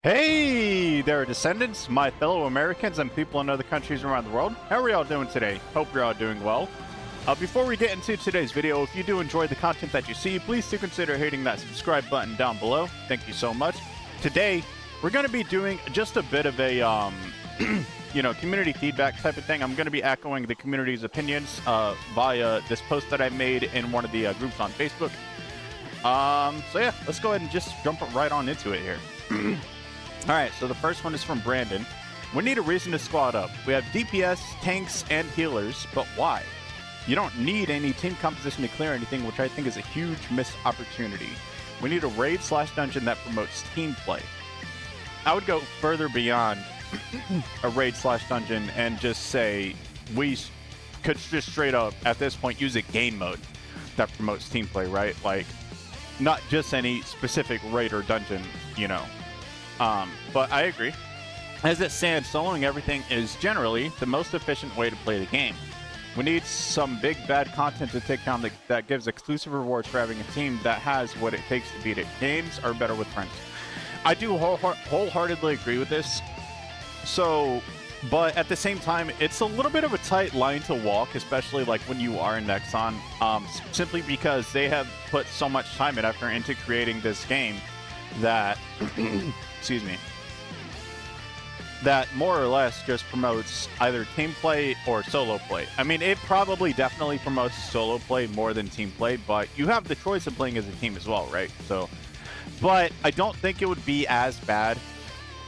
Hey there, Descendants, my fellow Americans and people in other countries around the world. How are y'all doing today? Hope you're all doing well. Before we get into today's video, if you do enjoy the content that you see, please do consider hitting that subscribe button down below. Thank you so much. Today, we're going to be doing just a bit of a, community feedback type of thing. I'm going to be echoing the community's opinions via this post that I made in one of the groups on Facebook. So yeah, let's go ahead and just jump right on into it here. Alright, so the first one is from Brandon. We need a reason to squad up. We have DPS, tanks, and healers, but why? You don't need any team composition to clear anything, which I think is a huge missed opportunity. We need a raid/dungeon that promotes team play. I would go further beyond a raid/dungeon and just say we could just straight up, at this point, use a game mode that promotes team play, right? Like, not just any specific raid or dungeon, you know. But I agree. As it stands, soloing everything is generally the most efficient way to play the game. We need some big bad content to take down that gives exclusive rewards for having a team that has what it takes to beat it. Games are better with friends. I do wholeheartedly agree with this. So, but at the same time, it's a little bit of a tight line to walk, especially like when you are in Nexon, simply because they have put so much time and effort into creating this game that excuse me, that more or less just promotes either team play or solo play. I mean, it probably definitely promotes solo play more than team play, but you have the choice of playing as a team as well, right? So, but I don't think it would be as bad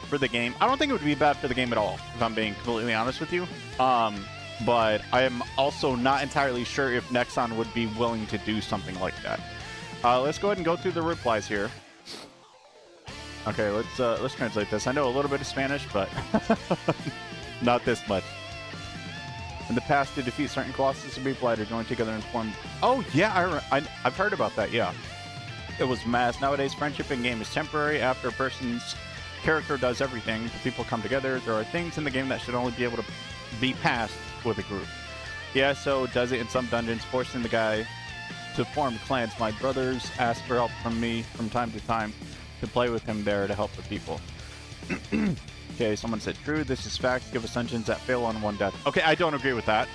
for the game. I don't think it would be bad for the game at all, if I'm being completely honest with you. But I am also not entirely sure if Nexon would be willing to do something like that. Let's go ahead and go through the replies here. Okay, let's translate this. I know a little bit of Spanish, but not this much. In the past, to defeat certain Colossus and people to join together and form. Oh yeah, I've heard about that. Yeah, it was mass. Nowadays, friendship in game is temporary. After a person's character does everything, the people come together. There are things in the game that should only be able to be passed with a group. Yeah, so does it in some dungeons, forcing the guy to form clans. My brothers ask for help from me from time to time to play with him there to help the people. Okay, someone said true. This is fact. Give us dungeons that fail on one death. Okay, I don't agree with that.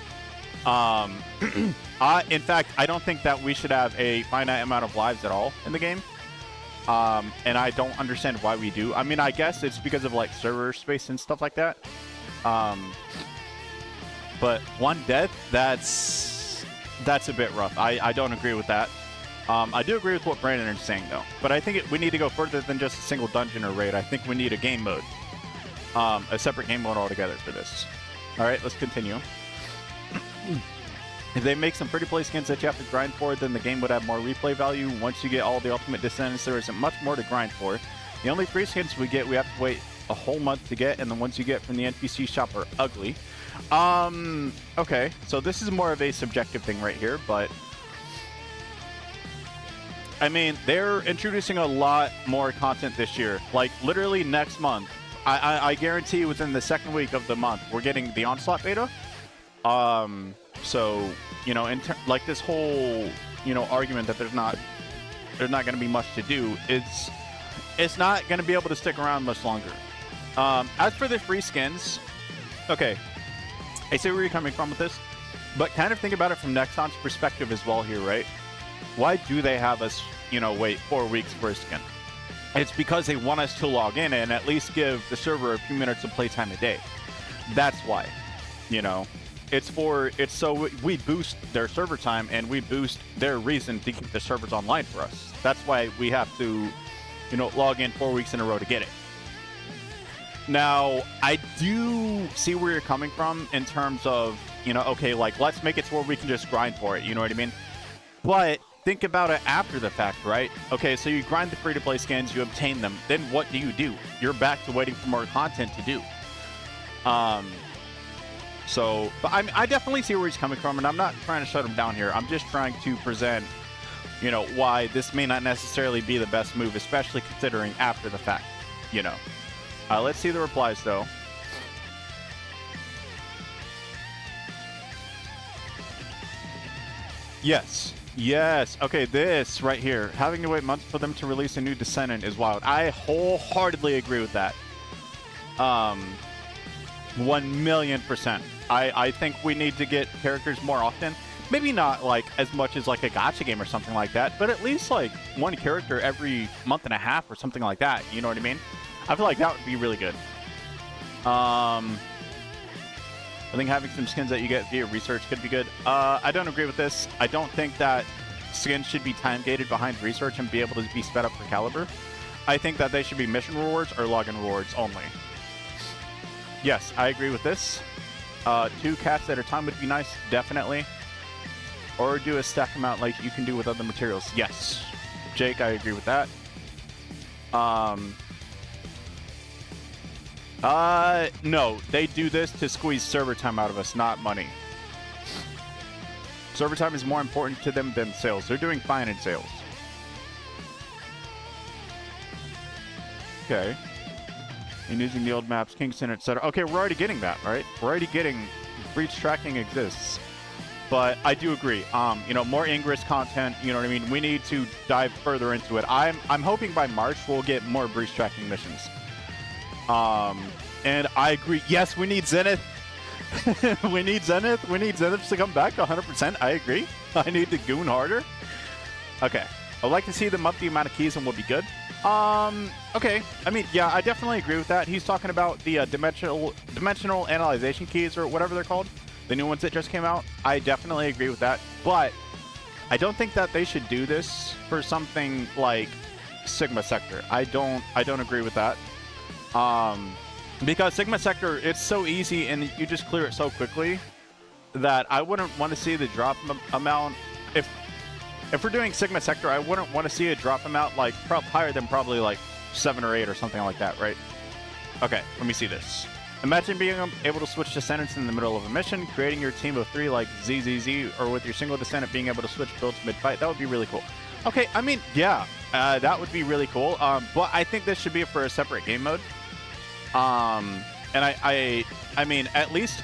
In fact, I don't think that we should have a finite amount of lives at all in the game. And I don't understand why we do. I mean, I guess it's because of like server space and stuff like that. But one death, that's a bit rough. I don't agree with that. I do agree with what Brandon is saying, though. But I think we need to go further than just a single dungeon or raid. I think we need a game mode. A separate game mode altogether for this. Alright, let's continue. If they make some free-to-play skins that you have to grind for, then the game would have more replay value. Once you get all the ultimate Descendants, there isn't much more to grind for. The only free skins we get, we have to wait a whole month to get, and the ones you get from the NPC shop are ugly. Okay, so this is more of a subjective thing right here, but I mean, they're introducing a lot more content this year. Like, literally next month. I guarantee within the second week of the month, we're getting the Onslaught beta. So, you know, like this whole, you know, argument that there's not going to be much to do, it's not going to be able to stick around much longer. As for the free skins, okay, I see where you're coming from with this, but kind of think about it from Nexon's perspective as well here, right? Why do they have us, you know, wait 4 weeks for a skin? It's because they want us to log in and at least give the server a few minutes of playtime a day. That's why, you know, it's so we boost their server time and we boost their reason to keep the servers online for us. That's why we have to, you know, log in 4 weeks in a row to get it. Now, I do see where you're coming from in terms of, you know, okay, like, let's make it to where we can just grind for it, you know what I mean? But think about it after the fact, right? Okay, so you grind the free-to-play skins, you obtain them, then what do? You're back to waiting for more content to do. So, but I definitely see where he's coming from, and I'm not trying to shut him down here. I'm just trying to present, you know, why this may not necessarily be the best move, especially considering after the fact, you know. Let's see the replies, though. Yes. Yes. Okay, this right here. Having to wait months for them to release a new Descendant is wild. I wholeheartedly agree with that. 1,000,000%. I think we need to get characters more often. Maybe not like as much as like a gacha game or something like that, but at least like one character every month and a half or something like that. You know what I mean? I feel like that would be really good. I think having some skins that you get via research could be good. I don't agree with this. I don't think that skins should be time-gated behind research and be able to be sped up for caliber. I think that they should be mission rewards or login rewards only. Yes, I agree with this. 2 cats at a time would be nice, definitely. Or do a stack amount like you can do with other materials. Yes. Jake, I agree with that. No, they do this to squeeze server time out of us, not money. Server time is more important to them than sales. They're doing fine in sales. Okay. And using the old maps, Kingston, etc. Okay, we're already getting that, right? We're already getting breach tracking exists. But I do agree. You know, more Ingress content, you know what I mean? We need to dive further into it. I'm hoping by March we'll get more breach tracking missions. And I agree. Yes, we need Zenith. We need Zenith. We need Zenith to come back 100%. I agree. I need to goon harder. Okay. I'd like to see them up the amount of keys and we'll be good. Okay. I mean, yeah, I definitely agree with that. He's talking about the dimensional analyzation keys or whatever they're called. The new ones that just came out. I definitely agree with that. But I don't think that they should do this for something like Sigma Sector. I don't agree with that. Because Sigma Sector, it's so easy and you just clear it so quickly that I wouldn't want to see the drop amount. If we're doing Sigma Sector, I wouldn't want to see a drop amount like higher than probably like 7 or 8 or something like that, right? Okay, let me see this. Imagine being able to switch Descendants in the middle of a mission, creating your team of 3 like ZZZ, or with your single Descendant being able to switch builds mid-fight. That would be really cool. Okay, I mean, yeah, that would be really cool. But I think this should be for a separate game mode. And I mean, at least,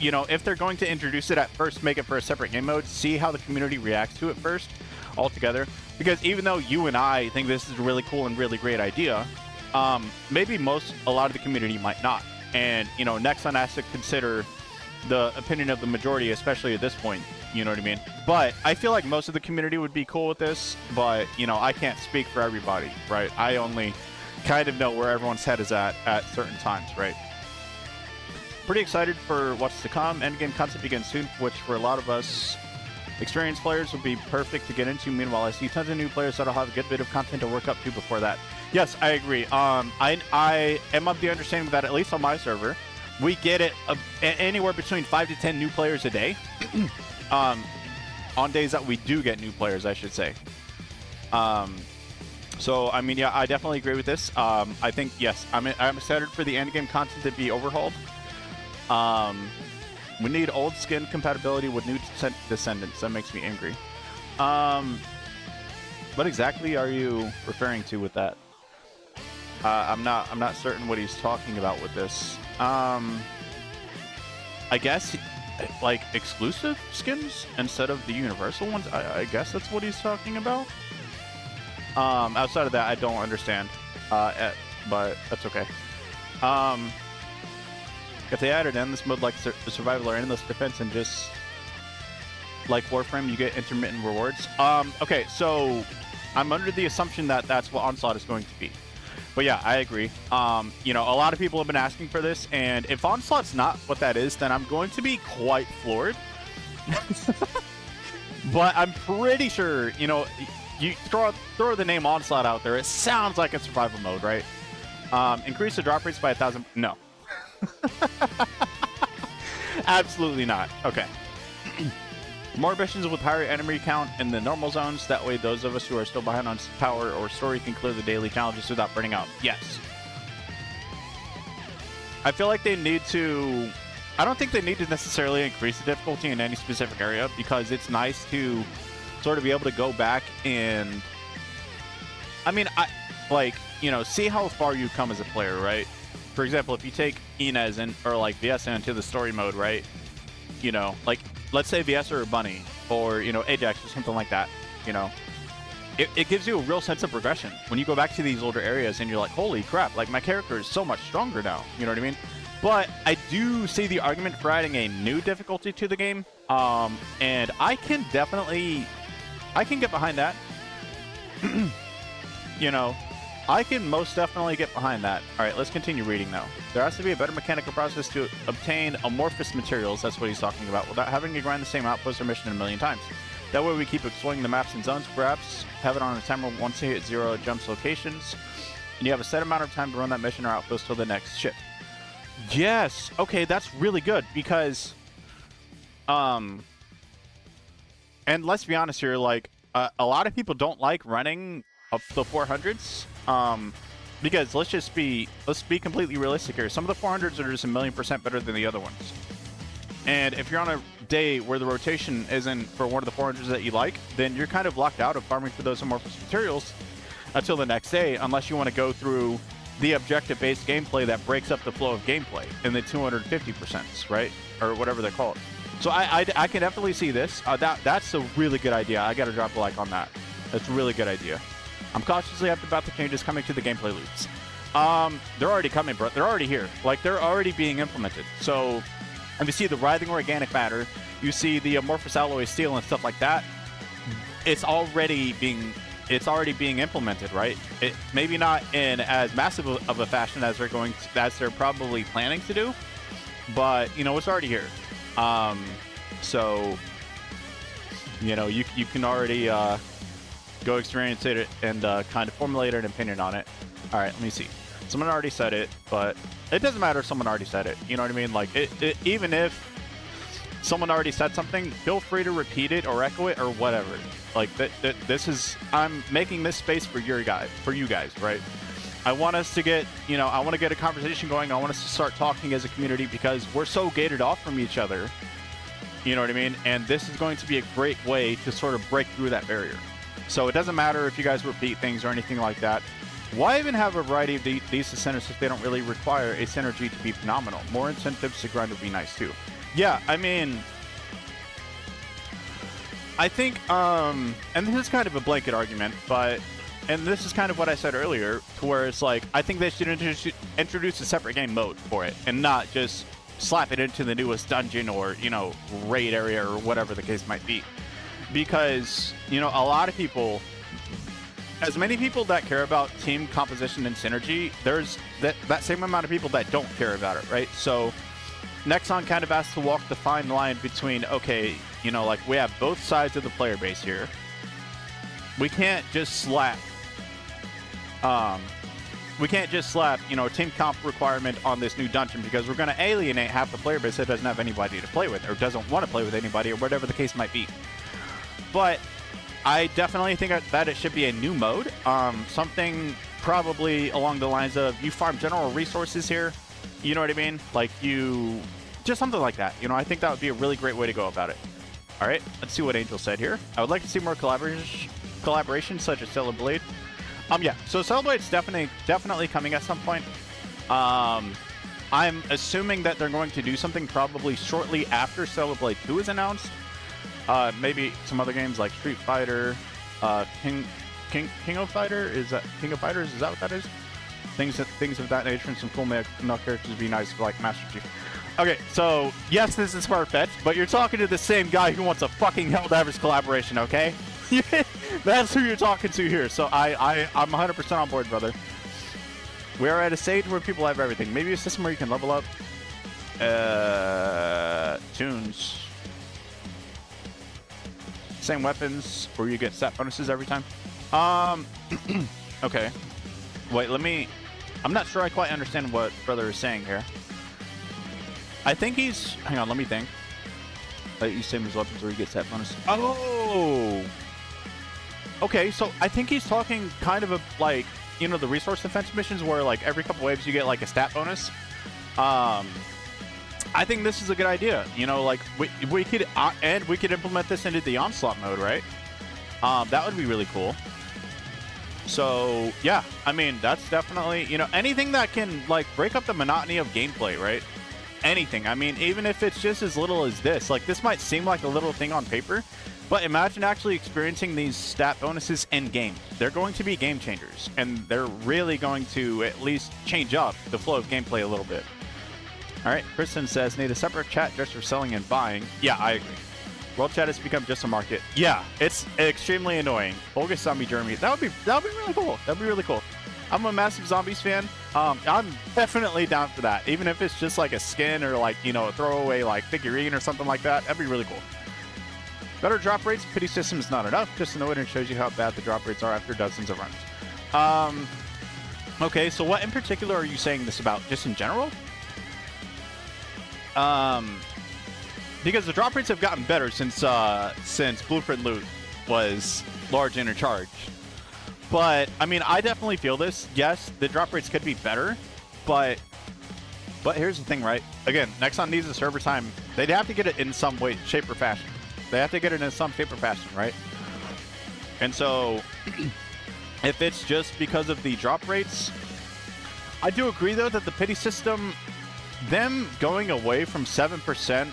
you know, if they're going to introduce it at first, make it for a separate game mode, see how the community reacts to it first, altogether. Because even though you and I think this is a really cool and really great idea, maybe a lot of the community might not. And, you know, Nexon has to consider the opinion of the majority, especially at this point, you know what I mean? But I feel like most of the community would be cool with this, but, you know, I can't speak for everybody, right? I only kind of know where everyone's head is at certain times, right? Pretty excited for what's to come. Endgame content begins soon, which for a lot of us experienced players would be perfect to get into. Meanwhile, I see tons of new players that'll have a good bit of content to work up to before that. Yes, I agree. I am of the understanding that at least on my server, we get it anywhere between 5 to 10 new players a day. On days that we do get new players, I should say. So, I mean, yeah, I definitely agree with this. I think, yes, I'm excited for the endgame content to be overhauled. We need old skin compatibility with new Descendants. That makes me angry. What exactly are you referring to with that? I'm not certain what he's talking about with this. I guess like exclusive skins instead of the universal ones. I guess that's what he's talking about. Outside of that, I don't understand. But that's okay. If they added endless mode like survival or endless defense and just like Warframe, you get intermittent rewards. Okay, so I'm under the assumption that that's what Onslaught is going to be. But yeah, I agree. You know, a lot of people have been asking for this, and if Onslaught's not what that is, then I'm going to be quite floored. But I'm pretty sure, you know, you throw the name Onslaught out there, it sounds like a survival mode, right? Increase the drop rates by 1,000. No. Absolutely not. Okay. More missions with higher enemy count in the normal zones. That way those of us who are still behind on power or story can clear the daily challenges without burning out. Yes. I feel like they need to... I don't think they need to necessarily increase the difficulty in any specific area, because it's nice to sort of be able to go back and... I mean, like, you know, see how far you come as a player, right? For example, if you take Inez or like Viesa into the story mode, right? You know, like, let's say Viesa or Bunny or, you know, Ajax or something like that, you know. It gives you a real sense of progression when you go back to these older areas and you're like, holy crap, like my character is so much stronger now, you know what I mean? But I do see the argument for adding a new difficulty to the game, and I can get behind that. You know, I can most definitely get behind that. All right, let's continue reading now. There has to be a better mechanical process to obtain amorphous materials, that's what he's talking about, without having to grind the same outpost or mission a million times. That way we keep exploring the maps and zones, perhaps have it on a timer once you hit 0 jumps locations, and you have a set amount of time to run that mission or outpost till the next ship. Yes, okay, that's really good, because, and let's be honest here, like, a lot of people don't like running up the 400s, because let's be completely realistic here. Some of the 400s are just 1,000,000% better than the other ones. And if you're on a day where the rotation isn't for one of the 400s that you like, then you're kind of locked out of farming for those amorphous materials until the next day, unless you want to go through the objective-based gameplay that breaks up the flow of gameplay in the 250%, right? Or whatever they're called. So I can definitely see this. That's a really good idea. I got to drop a like on that. That's a really good idea. I'm cautiously up about the changes coming to the gameplay loops. They're already coming, bro. They're already here. Like, they're already being implemented. So if you see the writhing organic matter, you see the amorphous alloy steel and stuff like that, it's already being implemented, right? It maybe not in as massive of a fashion as they're probably planning to do, but you know, it's already here. So you know, you can already go experience it and kind of formulate an opinion on it. All right, let me see. Someone already said it, but it doesn't matter if someone already said it. You know what I mean? Like, even if someone already said something, feel free to repeat it or echo it or whatever. Like, this is, I'm making this space for you guys, right? I want us to get, you know, I want to get a conversation going. I want us to start talking as a community because we're so gated off from each other. You know what I mean? And this is going to be a great way to sort of break through that barrier. So it doesn't matter if you guys repeat things or anything like that. Why even have a variety of these incentives if they don't really require a synergy to be phenomenal? More incentives to grind would be nice too. Yeah, I mean, I think, and this is kind of a blanket argument, but, and this is kind of what I said earlier, to where it's like, I think they should introduce a separate game mode for it, and not just slap it into the newest dungeon or, you know, raid area or whatever the case might be. Because, you know, a lot of people, as many people that care about team composition and synergy, there's that same amount of people that don't care about it, right? So Nexon kind of has to walk the fine line between, okay, you know, like, we have both sides of the player base here. We can't just slap, you know, a team comp requirement on this new dungeon because we're going to alienate half the player base that doesn't have anybody to play with or doesn't want to play with anybody or whatever the case might be. But I definitely think that it should be a new mode. Something probably along the lines of you farm general resources here. You know what I mean? Like, you just something like that. You know, I think that would be a really great way to go about it. All right, let's see what Angel said here. I would like to see more collaboration such as Stellar Blade. Yeah, so Stellar Blade's definitely coming at some point. I'm assuming that they're going to do something probably shortly after Stellar Blade 2 is announced. Maybe some other games like Street Fighter, King of Fighter, is that King of Fighters? Is that what that is? Things of that nature, and some cool male characters would be nice for like Master Chief. Okay, so yes, this is far-fetched, but you're talking to the same guy who wants a fucking Helldivers collaboration, okay? That's who you're talking to here. So I'm 100% on board, brother. We are at a stage where people have everything. Maybe a system where you can level up tunes. Same weapons, or you get stat bonuses every time. Okay. Wait, I'm not sure I quite understand what brother is saying here. I think he's, hang on, let me think. You same as weapons where you get stat bonuses. Oh! Okay, so I think he's talking kind of like, you know, the resource defense missions where like every couple waves you get like a stat bonus. I think this is a good idea. You know, like we could implement this into the onslaught mode, right? That would be really cool. So yeah, I mean, that's definitely, you know, anything that can like break up the monotony of gameplay, right? Anything. I mean, even if it's just as little as this, like this might seem like a little thing on paper, But imagine actually experiencing these stat bonuses in game. They're going to be game changers, and they're really going to at least change up the flow of gameplay a little bit. All right, Kristen says, need a separate chat just for selling and buying. Yeah, I agree. World chat has become just a market. Yeah, it's extremely annoying. Bogus Zombie Jeremy. That would be really cool. That'd be really cool. I'm a massive Zombies fan. I'm definitely down for that. Even if it's just like a skin or like, you know, a throwaway like figurine or something like that. That'd be really cool. Better drop rates. Pity system is not enough. Just to know it and shows you how bad the drop rates are after dozens of runs. Okay, so what in particular are you saying this about? Just in general? Because the drop rates have gotten better since Blueprint Loot was large and in charge. But I mean, I definitely feel this. Yes, the drop rates could be better, but here's the thing, right? Again, Nexon needs a server time. They'd have to get it in some way, shape, or fashion. They have to get it in some shape or fashion, right? And so, if it's just because of the drop rates, I do agree though that the pity system, them going away from 7%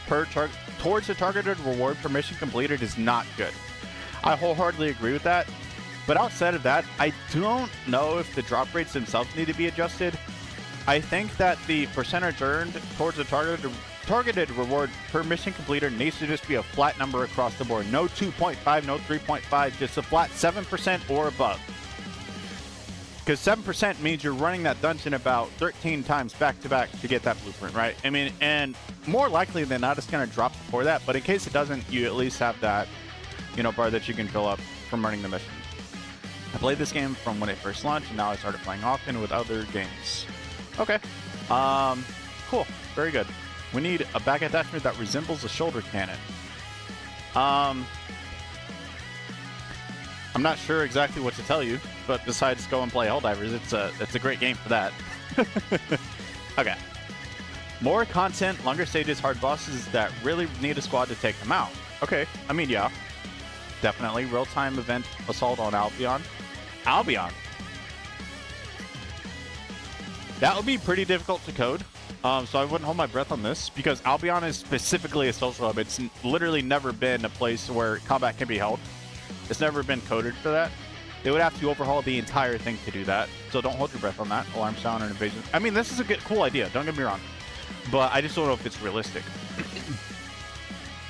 per target towards the targeted reward per mission completed is not good. I wholeheartedly agree with that. But outside of that, I don't know if the drop rates themselves need to be adjusted. I think that the percentage earned towards the targeted reward per mission completed needs to just be a flat number across the board. No 2.5, no 3.5, just a flat 7% or above. Because 7% means you're running that dungeon about 13 times back to back to get that blueprint, right? I mean, and more likely than not, it's going to drop before that. But in case it doesn't, you at least have that, you know, bar that you can fill up from running the mission. I played this game from when it first launched, and now I started playing often with other games. Okay. Cool. Very good. We need a back attachment that resembles a shoulder cannon. I'm not sure exactly what to tell you, but besides go and play Helldivers, it's a great game for that. Okay. More content, longer stages, hard bosses that really need a squad to take them out. Okay. I mean, yeah. Definitely. Real-time event assault on Albion. Albion. That would be pretty difficult to code. So I wouldn't hold my breath on this because Albion is specifically a social hub. It's literally never been a place where combat can be held. It's never been coded for that. They would have to overhaul the entire thing to do that. So don't hold your breath on that. Alarm sound and invasion. I mean, this is a cool idea. Don't get me wrong. But I just don't know if it's realistic.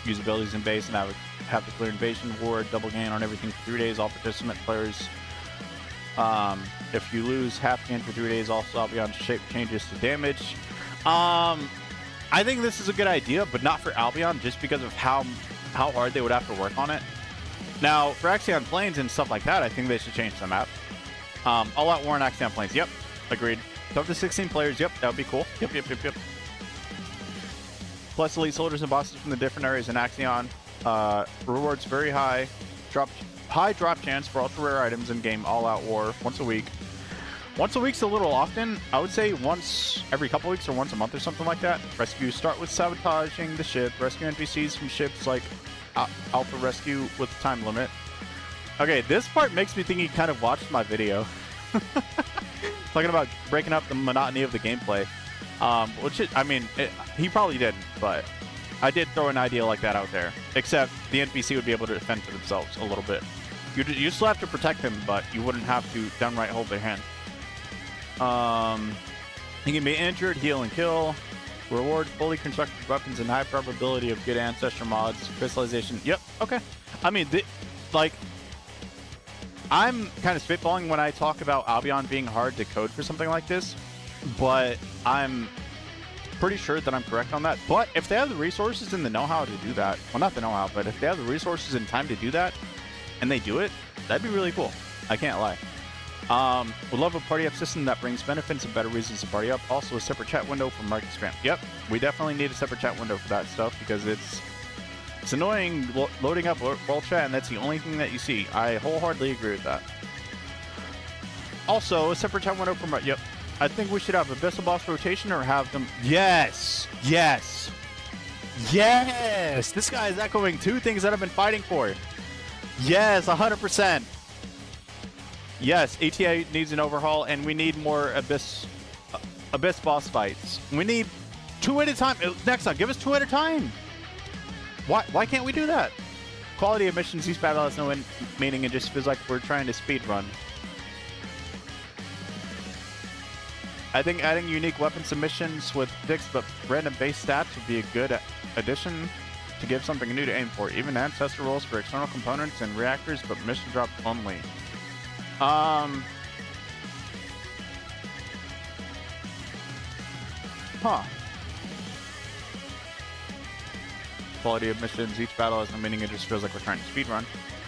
Usabilities in base, and I would have to clear invasion ward, double gain on everything for 3 days. All participant players. If you lose half gain for 3 days, also Albion shape changes to damage. I think this is a good idea, but not for Albion, just because of how hard they would have to work on it. Now, for Axion Plains and stuff like that, I think they should change the map. All out war on Axion Plains. Yep, agreed. Up to 16 players. Yep, that would be cool. Yep. Plus elite soldiers and bosses from the different areas in Axion. Rewards very high. High drop chance for ultra rare items in game all out war once a week. Once a week's a little often. I would say once every couple weeks or once a month or something like that. Rescue start with sabotaging the ship. Rescue NPCs from ships like Alpha Rescue with time limit. Okay, this part makes me think he kind of watched my video. Talking about breaking up the monotony of the gameplay. He probably didn't, but I did throw an idea like that out there. Except the NPC would be able to defend for themselves a little bit. You still have to protect them, but you wouldn't have to downright hold their hand. He can be injured, heal, and kill. Reward fully constructed weapons and high probability of good ancestor mods. Crystallization. Yep. Okay. I mean, I'm kind of spitballing when I talk about Albion being hard to code for something like this, but I'm pretty sure that I'm correct on that. But if they have the resources and the know-how to do that, well, not the know-how, but if they have the resources and time to do that, and they do it, that'd be really cool. I can't lie. Would love a party up system that brings benefits and better reasons to party up. Also a separate chat window for market spam. Yep, we definitely need a separate chat window for that stuff because it's annoying loading up world chat and that's the only thing that you see. I wholeheartedly agree with that. Also a separate chat window for yep. I think we should have Abyssal Boss rotation or have them. Yes! Yes! Yes! This guy is echoing two things that I've been fighting for. Yes, 100%. Yes, ETA needs an overhaul, and we need more Abyss boss fights. We need 2 at a time. Next time, give us 2 at a time. Why can't we do that? Quality of missions, each battle has no meaning. It just feels like we're trying to speed run. I think adding unique weapon submissions with dicks but random base stats would be a good addition to give something new to aim for. Even ancestor rolls for external components and reactors, but mission drop only. Huh. Quality of missions, each battle has no meaning. It just feels like we're trying to speedrun.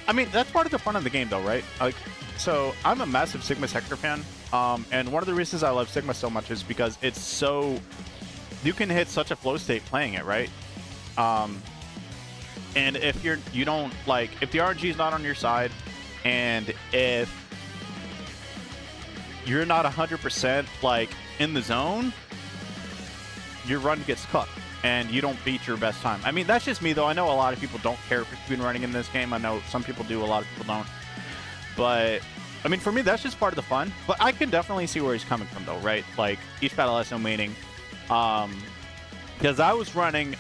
I mean, that's part of the fun of the game, though, right? Like, so I'm a massive Sigma Sector fan, and one of the reasons I love Sigma so much is because it's so... You can hit such a flow state playing it, right? And if you don't, like, if the RNG is not on your side, and if you're not 100%, like, in the zone, your run gets cooked. And you don't beat your best time. I mean, that's just me, though. I know a lot of people don't care for speed running in this game. I know some people do, a lot of people don't. But, I mean, for me, that's just part of the fun. But I can definitely see where he's coming from, though, right? Like, each battle has no meaning. Because I was running,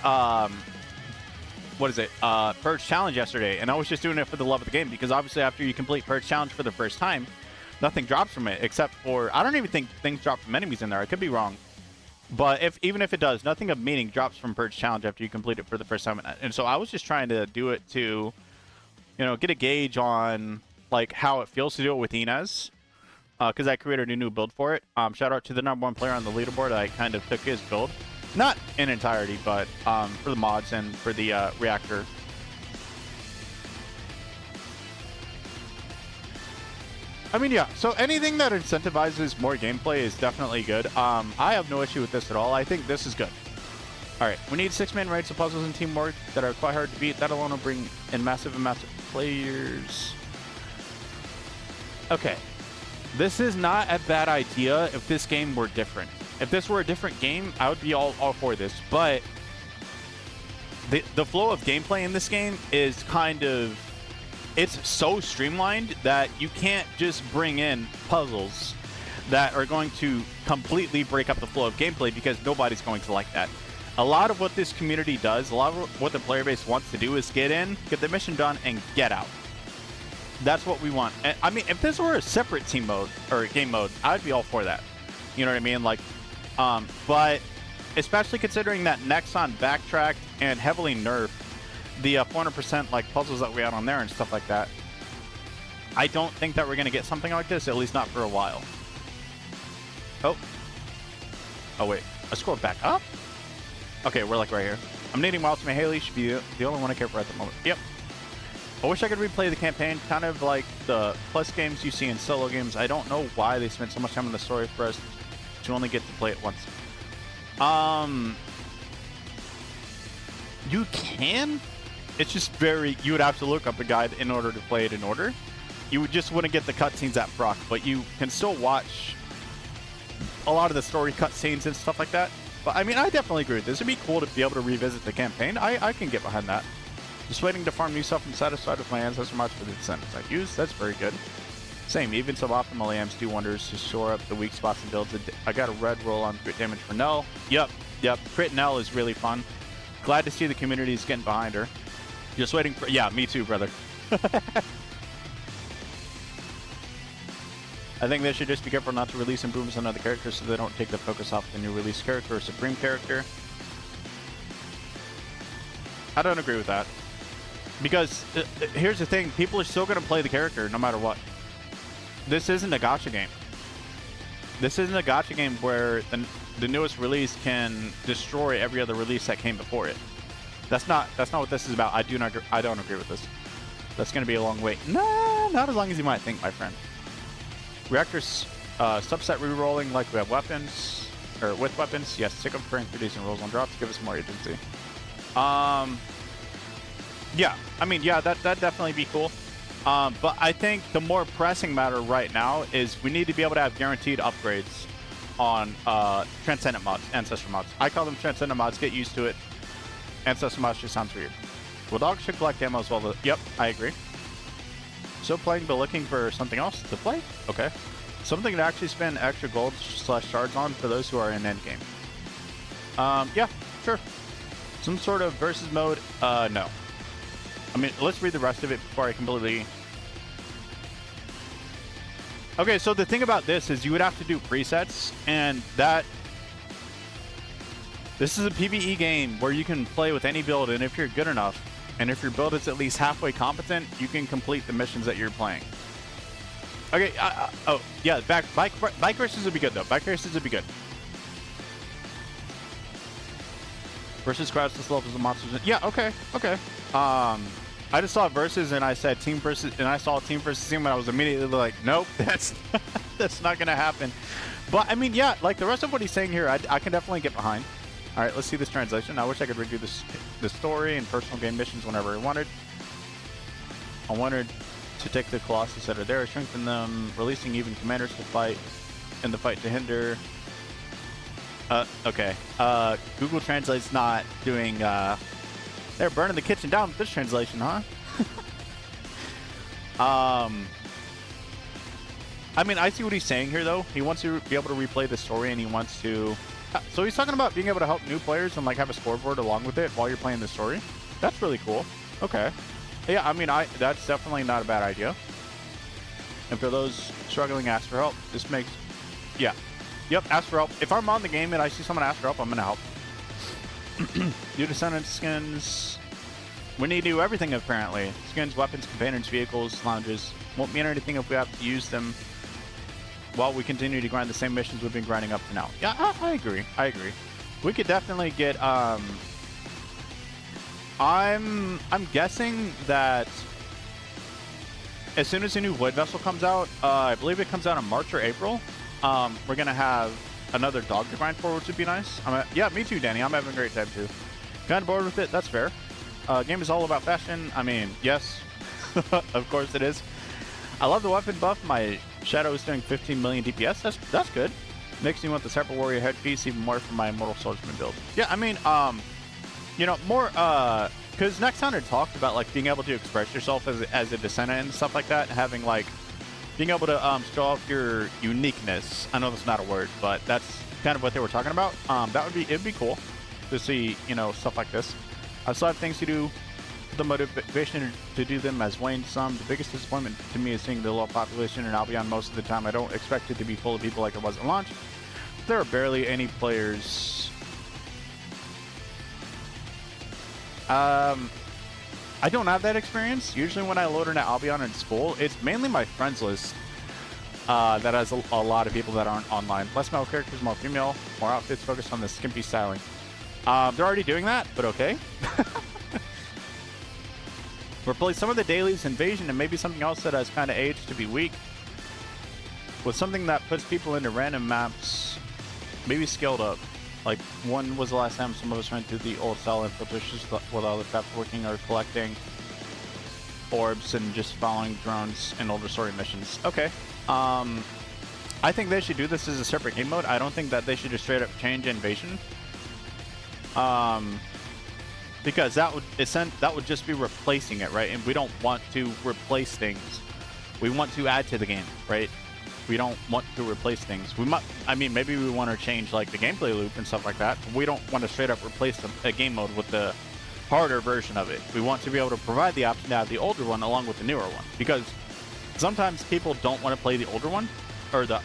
Purge Challenge yesterday, and I was just doing it for the love of the game. Because, obviously, after you complete Purge Challenge for the first time, nothing drops from it, except for... I don't even think things drop from enemies in there. I could be wrong. But even if it does, nothing of meaning drops from Purge Challenge after you complete it for the first time. And so I was just trying to do it to, you know, get a gauge on, like, how it feels to do it with Inez. Because I created a new build for it. Shout out to the #1 player on the leaderboard. I kind of took his build. Not in entirety, but for the mods and for the reactor. I mean, yeah, so anything that incentivizes more gameplay is definitely good. I have no issue with this at all. I think this is good. All right, we need 6-man raids of puzzles and teamwork that are quite hard to beat. That alone will bring in massive amounts of players. Okay, this is not a bad idea if this game were different. If this were a different game, I would be all for this. But the flow of gameplay in this game is kind of... It's so streamlined that you can't just bring in puzzles that are going to completely break up the flow of gameplay, because nobody's going to like that. A lot of what this community does, a lot of what the player base wants to do is get in, get the mission done, and get out. That's what we want. And, I mean, if this were a separate team mode or game mode, I'd be all for that. You know what I mean? Like, but especially considering that Nexon backtracked and heavily nerfed the 400% like puzzles that we had on there and stuff like that, I don't think that we're gonna get something like this, at least not for a while. Oh wait, I scrolled back up. Okay, we're like right here. I'm needing Miles to Haley. Should be the only one I care for at the moment. Yep. I wish I could replay the campaign, kind of like the plus games you see in solo games. I don't know why they spent so much time on the story for us to only get to play it once. You can. It's just very... You would have to look up a guide in order to play it in order. You just wouldn't get the cutscenes at proc, but you can still watch a lot of the story cutscenes and stuff like that. But, I mean, I definitely agree with this. It'd be cool to be able to revisit the campaign. I can get behind that. Just waiting to farm new stuff and satisfied with my ancestor mods for the Descendants I use. That's very good. Same, even suboptimal AMs do wonders to shore up the weak spots and builds. I got a red roll on crit damage for Nell. Yep. Crit Nell is really fun. Glad to see the community is getting behind her. Just waiting for... Yeah, me too, brother. I think they should just be careful not to release improvements on other characters so they don't take the focus off the new release character or Supreme character. I don't agree with that. Because here's the thing, people are still going to play the character no matter what. This isn't a gacha game. This isn't a gacha game where the newest release can destroy every other release that came before it. That's not what this is about. I don't agree with this. That's going to be a long wait. Nah, not as long as you might think, my friend. Reactors subset rerolling like we have weapons, or with weapons. Yes, sick of producing rolls on drops. Give us more agency. Yeah, I mean, yeah, that'd definitely be cool. But I think the more pressing matter right now is we need to be able to have guaranteed upgrades on Transcendent mods, Ancestor mods. I call them Transcendent mods. Get used to it. Ancestor mods just sounds weird. Well, dogs should collect ammo as well. Yep, I agree. Still playing, but looking for something else to play? Okay. Something to actually spend extra gold / shards on for those who are in endgame. Yeah, sure. Some sort of versus mode? No. I mean, let's read the rest of it before I completely... Okay, so the thing about this is you would have to do presets, and that... This is a PvE game where you can play with any build, and if you're good enough, and if your build is at least halfway competent, you can complete the missions that you're playing. Okay, oh, yeah, bike races would be good, though. Bike races would be good. Versus crowdless levels of monsters. Yeah, okay, okay. I just saw versus and I said team versus, and I saw team versus team and I was immediately like, nope, that's not gonna happen. But I mean, yeah, like the rest of what he's saying here, I can definitely get behind. All right, let's see this translation. I wish I could redo the story and personal game missions whenever I wanted. I wanted to take the Colossus that are there, strengthen them, releasing even commanders to fight in the fight to hinder. Okay. Google Translate's not doing, they're burning the kitchen down with this translation, huh? I mean, I see what he's saying here, though. He wants to be able to replay the story, and he wants to... So he's talking about being able to help new players and, like, have a scoreboard along with it while you're playing the story. That's really cool. Okay. Yeah, I mean, that's definitely not a bad idea. And for those struggling, ask for help. This makes... Yeah. Yep, ask for help. If I'm on the game and I see someone ask for help, I'm going to help. New Descendant skins. We need to do everything, apparently. Skins, weapons, companions, vehicles, lounges. Won't mean anything if we have to use them while we continue to grind the same missions we've been grinding up to now. Yeah, I agree. I agree. We could definitely get... I'm guessing that as soon as a new Void Vessel comes out, I believe it comes out in March or April, we're going to have another dog to grind for, which would be nice. Yeah, me too, Danny. I'm having a great time, too. Kind of bored with it. That's fair. Game is all about fashion. I mean, yes, of course it is. I love the weapon buff. My Shadow is doing 15 million DPS. That's good. Makes me want the Serpent Warrior headpiece even more for my Immortal Swordsman build. Yeah, I mean, you know, more, because Nexon had talked about, like, being able to express yourself as a Descendant and stuff like that, having, like, being able to show off your uniqueness. I know that's not a word, but that's kind of what they were talking about. It'd be cool to see, you know, stuff like this. I still have things to do. The motivation to do them has waned some. The biggest disappointment to me is seeing the low population in Albion most of the time. I don't expect it to be full of people like it was at launch. There are barely any players. I don't have that experience. Usually when I load into Albion and it's full, it's mainly my friends list that has a lot of people that aren't online. Less male characters, more female, more outfits focused on the skimpy styling. They're already doing that, but okay. Replace some of the dailies, invasion, and maybe something else that has kind of aged to be weak with something that puts people into random maps, maybe scaled up. Like, when was the last time some of us went to the old style infiltrations with all the traps working or collecting orbs and just following drones in older story missions? Okay. I think they should do this as a separate game mode. I don't think that they should just straight up change invasion. Because that would just be replacing it, right? And we don't want to replace things. We want to add to the game, right? We don't want to replace things. We might, I mean, maybe we want to change like the gameplay loop and stuff like that. But we don't want to straight up replace a game mode with the harder version of it. We want to be able to provide the option to have the older one along with the newer one, because sometimes people don't want to play the older one or the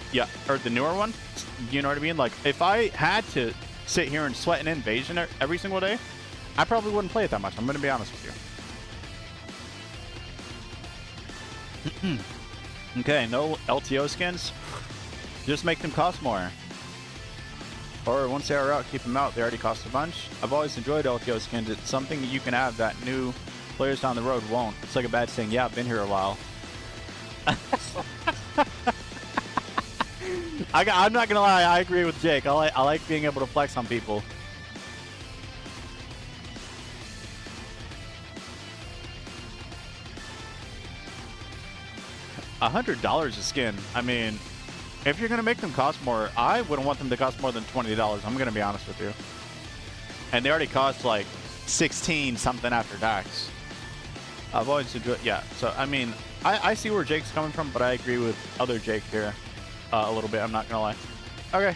newer one. You know what I mean? Like, if I had to sit here and sweat an invasion every single day, I probably wouldn't play it that much. I'm going to be honest with you. Okay, no LTO skins. Just make them cost more. Or once they are out, keep them out. They already cost a bunch. I've always enjoyed LTO skins. It's something you can have that new players down the road won't. It's like a badge saying, yeah, I've been here a while. I'm not going to lie. I agree with Jake. I like being able to flex on people. $100 a skin. I mean, if you're gonna make them cost more, I wouldn't want them to cost more than $20. I'm gonna be honest with you. And they already cost like 16 something after tax. I've always enjoyed, yeah. So I mean, I see where Jake's coming from, but I agree with other Jake here a little bit. I'm not gonna lie. Okay.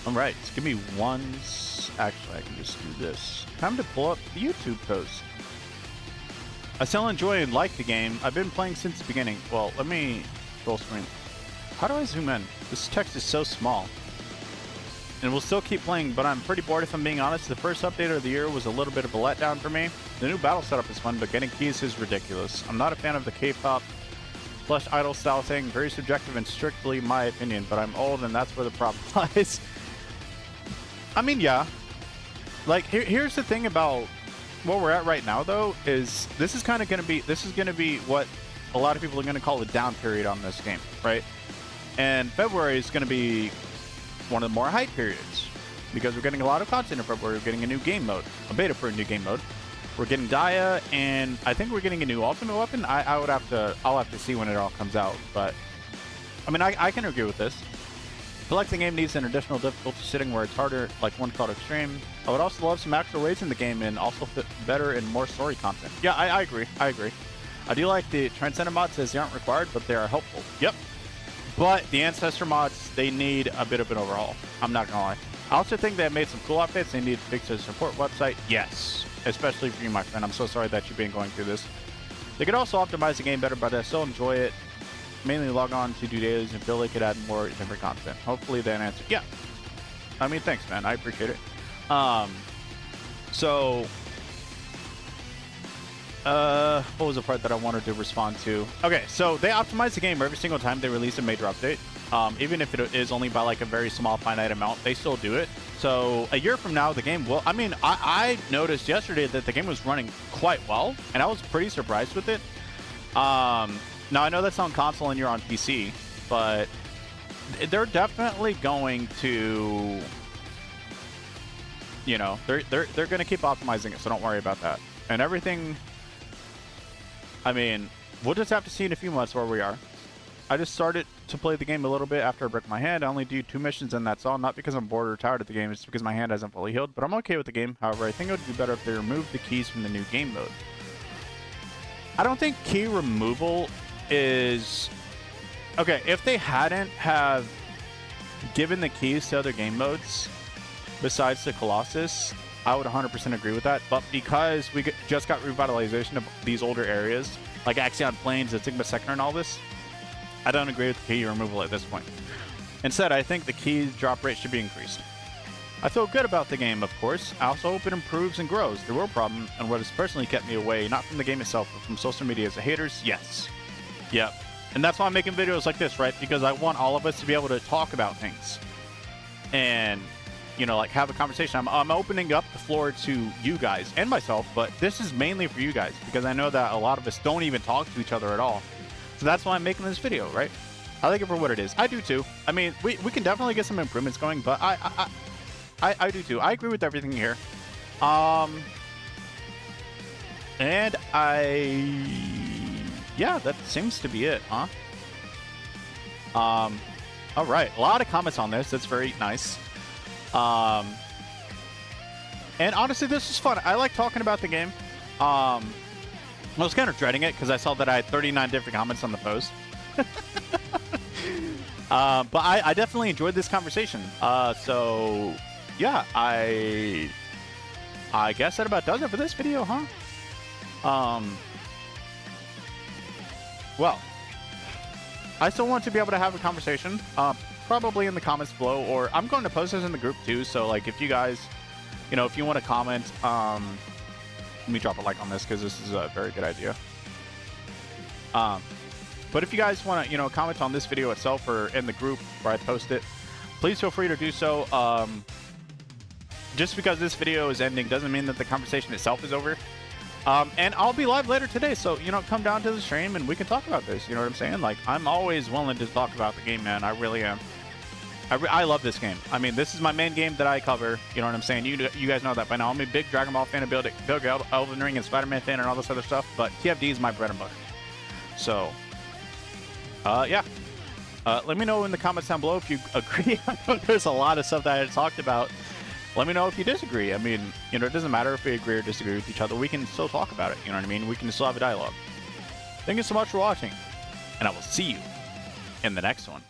All right, give me actually, I can just do this. Time to pull up the YouTube post. I still enjoy and like the game. I've been playing since the beginning. Well, let me full screen. How do I zoom in? This text is so small. And we'll still keep playing, but I'm pretty bored if I'm being honest. The first update of the year was a little bit of a letdown for me. The new battle setup is fun, but getting keys is ridiculous. I'm not a fan of the K-pop / idol style thing. Very subjective and strictly my opinion, but I'm old and that's where the problem lies. I mean, yeah. Like, here's the thing about where we're at right now, though, is this is going to be what a lot of people are going to call a down period on this game, right? And February is going to be one of the more hype periods because we're getting a lot of content in February. We're getting a new game mode, a beta for a new game mode. We're getting Dia, and I think we're getting a new ultimate weapon. I'll have to see when it all comes out, but I mean, I can agree with this. I feel like the game needs an additional difficulty setting where it's harder, like one called Extreme. I would also love some actual raids in the game and also fit better and more story content. Yeah, I agree. I do like the Transcendent mods as they aren't required, but they are helpful. Yep. But the Ancestor mods, they need a bit of an overhaul. I'm not gonna lie. I also think they have made some cool updates. They need to fix their support website. Yes. Especially for you, my friend. I'm so sorry that you've been going through this. They could also optimize the game better, but I still enjoy it. Mainly log on to do dailies and feel they could add more different content. Hopefully that answer. Yeah. I mean, thanks, man. I appreciate it. What was the part that I wanted to respond to? Okay, so they optimize the game every single time they release a major update. Even if it is only by like a very small finite amount, they still do it. So a year from now, the game will, I mean, I noticed yesterday that the game was running quite well, and I was pretty surprised with it. Now I know that's on console and you're on PC, but they're definitely going to, you know, they're going to keep optimizing it, so don't worry about that. And everything, I mean, we'll just have to see in a few months where we are. I just started to play the game a little bit after I broke my hand. I only do 2 missions and that's all. Not because I'm bored or tired of the game, it's because my hand hasn't fully healed, but I'm okay with the game. However, I think it would be better if they removed the keys from the new game mode. I don't think key removal is... Okay, if they hadn't have given the keys to other game modes besides the Colossus, I would 100% agree with that. But because we just got revitalization of these older areas, like Axion Plains and Sigma Sector and all this, I don't agree with the key removal at this point. Instead, I think the key drop rate should be increased. I feel good about the game, of course. I also hope it improves and grows. The real problem, and what has personally kept me away, not from the game itself, but from social media, is the haters. Yes. Yep. And that's why I'm making videos like this, right? Because I want all of us to be able to talk about things. And, you know, like have a conversation. I'm opening up the floor to you guys and myself, but this is mainly for you guys because I know that a lot of us don't even talk to each other at all. So that's why I'm making this video, right? I like it for what it is. I do too. I mean, we can definitely get some improvements going, but I do too. I agree with everything here. And yeah, that seems to be it, huh? All right, a lot of comments on this. That's very nice. And honestly, this is fun. I like talking about the game. I was kind of dreading it because I saw that I had 39 different comments on the post. But I definitely enjoyed this conversation. So yeah, I guess that about does it for this video, huh? Well, I still want to be able to have a conversation, probably in the comments below, or I'm going to post this in the group too. So like, if you guys, you know, if you want to comment, let me drop a like on this because this is a very good idea. But if you guys want to, you know, comment on this video itself or in the group where I post it, please feel free to do so. Just because this video is ending doesn't mean that the conversation itself is over. And I'll be live later today, so, you know, come down to the stream and we can talk about this. You know what I'm saying? Like, I'm always willing to talk about the game, man. I really am. I love this game. I mean, this is my main game that I cover. You know what I'm saying? You guys know that by now. I'm a big Dragon Ball fan, a big Elden Ring and Spider-Man fan and all this other stuff, but TFD is my bread and butter. So, yeah. Let me know in the comments down below if you agree. I know there's a lot of stuff that I talked about. Let me know if you disagree. I mean, you know, it doesn't matter if we agree or disagree with each other. We can still talk about it. You know what I mean? We can still have a dialogue. Thank you so much for watching, and I will see you in the next one.